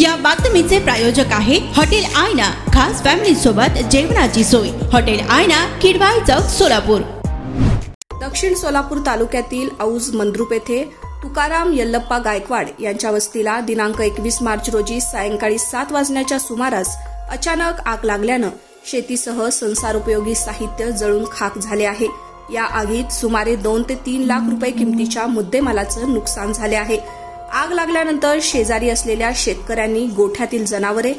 या बातमीचे प्रायोजक आहे हॉटेल आयना, खास फॅमिली सोबत जेवणाची सोय। हॉटेल आयना, किडवाई चौक, सोलापूर। दक्षिण सोलापूर तालुक्यातील औज मंद्रुप येथे तुकाराम यल्लप्पा गायकवाड यांच्या वस्तीला दिनांक 21 मार्च रोजी सायंकाळी 7 वाजण्याच्या सुमारास अचानक आग लागल्यानं शेतीसह संसारोपयोगी साहित्य जळून खाक झाले आहे। या आगीत सुमारे 2 ते 3 लाख रुपये किमतीच्या मुद्देमालाचं नुकसान झाले आहे। आग लागल्यानंतर शेजारी असलेल्या शेतकऱ्यांनी गोठ्यातील जनावरे,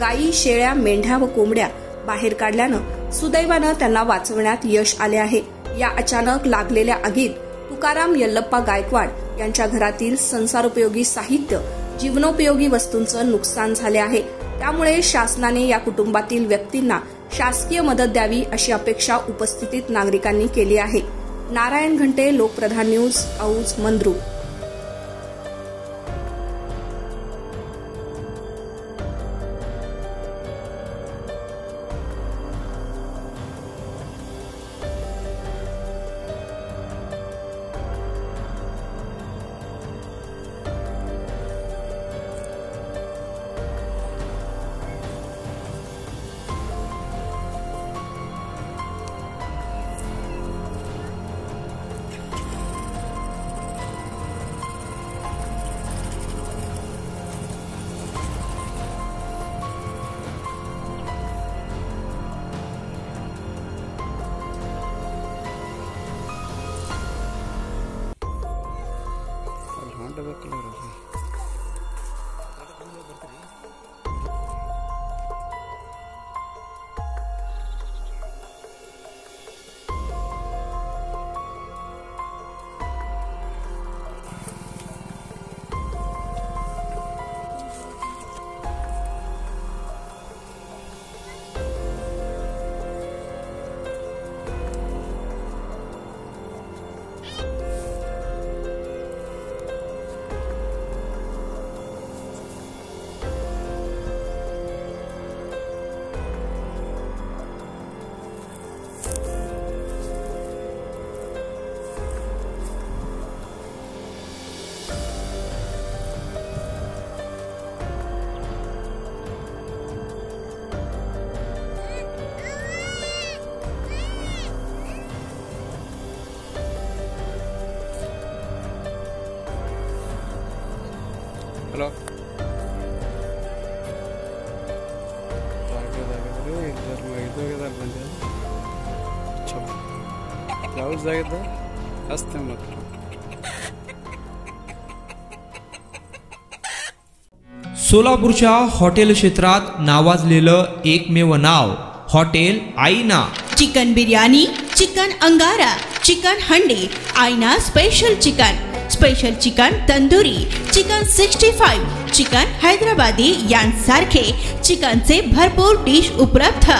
गायी, शेळ्या, मेंढ्या व कोंबड्या बाहेर काढल्यानं सुदैवानं त्यांना वाचवण्यात यश आले आहे। या अचानक लागलेल्या आगीत तुकाराम यल्लप्पा गायकवाड यांच्या घरातील संसारोपयोगी साहित्य, जीवनोपयोगी वस्तूंचं नुकसान झाले आहे। त्यामुळे शासनाने या कुटुंबातील व्यक्तींना शासकीय मदत द्यावी अशी अपेक्षा उपस्थित नागरिकांनी केली आहे। नारायण घंटे, लोकप्रधान न्यूज, औज मंद्रुप। हेलो सोलापूरच्या हॉटेल क्षेत्रात नावाजलेलं एकमेव नाव हॉटेल आईना। चिकन बिर्याणी, चिकन अंगारा, चिकन हंडी, आईना special chicken, special chicken tandoori, chicken 65, chicken Hyderabadi यांसारखे चिकनचे भरपूर डिश उपलब्ध।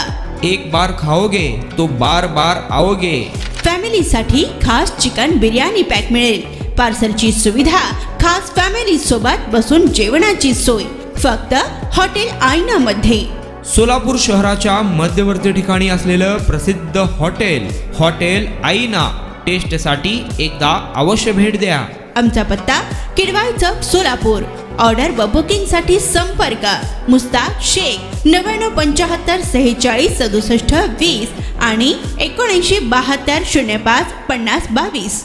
एक बार खाओगे तो बार बार आओगे। फॅमिलीसाठी खास चिकन बिर्याणी पॅक मिळेल। पार्सलची सुविधा, खास फॅमिली सोबत बसून जेवणाची सोय फक्त हॉटेल आईना मध्ये। सोलापूर शहराच्या मध्यवर्ती ठिकाणी असलेलं प्रसिद्ध हॉटेल आईना टेस्टसाठी एकदा अवश्य भेट द्या। आमचा पत्ता किडवाई चौक, सोलापूर। ऑर्डर व बुकिंग साठी संपर्क मुस्ताक शेख 99 75 46 67 20 आणि 79 72 05 50 22।